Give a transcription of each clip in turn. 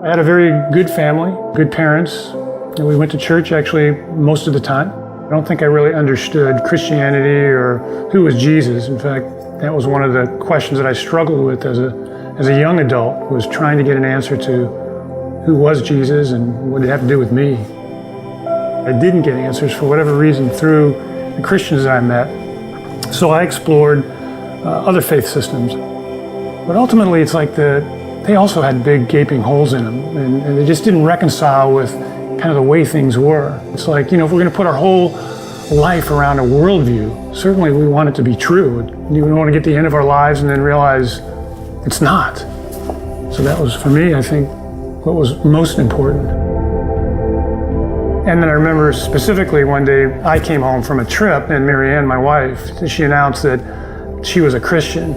I had a very good family, good parents, and we went to church actually most of the time. I don't think I really understood Christianity or who was Jesus. In fact, that was one of the questions that I struggled with as a young adult, was trying to get an answer to who was Jesus and what did it have to do with me. I didn't get answers for whatever reason through the Christians that I met. So I explored other faith systems. But ultimately, it's like they also had big gaping holes in them, and they just didn't reconcile with kind of the way things were. It's like, if we're going to put our whole life around a worldview, certainly we want it to be true. We don't want to get to the end of our lives and then realize it's not. So that was, for me, I think, what was most important. And then I remember specifically one day I came home from a trip, and Marianne, my wife, she announced that she was a Christian.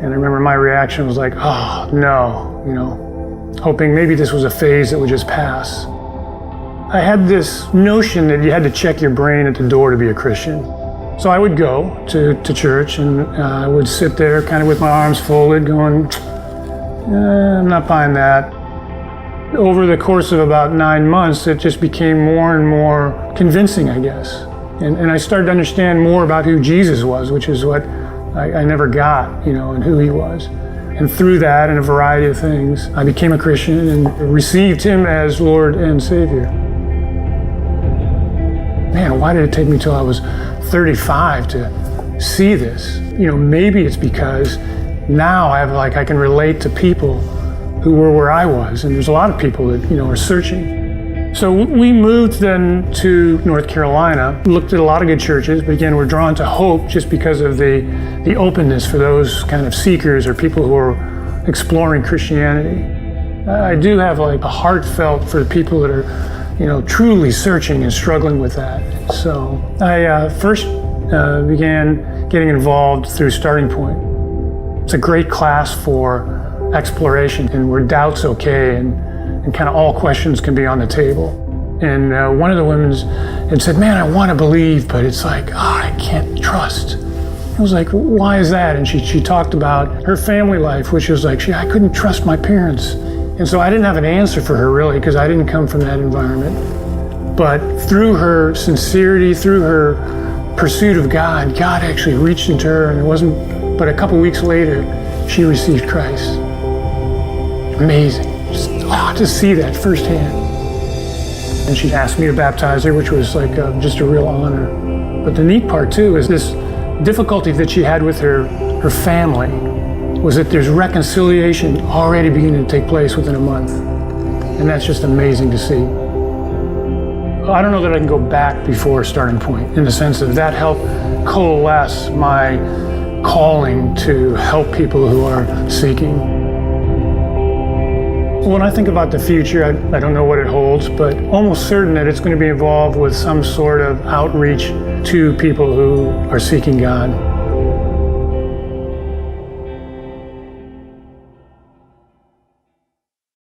And I remember my reaction was like, oh, no, hoping maybe this was a phase that would just pass. I had this notion that you had to check your brain at the door to be a Christian. So I would go to church, and I would sit there kind of with my arms folded going, I'm not buying that. Over the course of about 9 months, it just became more and more convincing, I guess. And I started to understand more about who Jesus was, which is what I never got, and who he was. And through that and a variety of things, I became a Christian and received him as Lord and Savior. Man, why did it take me till I was 35 to see this? Maybe it's because now I can relate to people who were where I was, and there's a lot of people that, are searching. So we moved then to North Carolina, looked at a lot of good churches, but again, we're drawn to Hope just because of the openness for those kind of seekers or people who are exploring Christianity. I do have a heartfelt for the people that are, truly searching and struggling with that. So I first began getting involved through Starting Point. It's a great class for exploration and where doubt's okay and kind of all questions can be on the table. And one of the women had said, man, I want to believe, but it's like, I can't trust. I was like, why is that? And she talked about her family life, which was like, I couldn't trust my parents. And so I didn't have an answer for her really, because I didn't come from that environment. But through her sincerity, through her pursuit of God, God actually reached into her, and it wasn't but a couple weeks later, she received Christ. Amazing. To see that firsthand. And she asked me to baptize her, which was just a real honor. But the neat part too is this difficulty that she had with her family was that there's reconciliation already beginning to take place within a month. And that's just amazing to see. I don't know that I can go back before Starting Point in the sense of that helped coalesce my calling to help people who are seeking. When I think about the future, I don't know what it holds, but almost certain that it's going to be involved with some sort of outreach to people who are seeking God.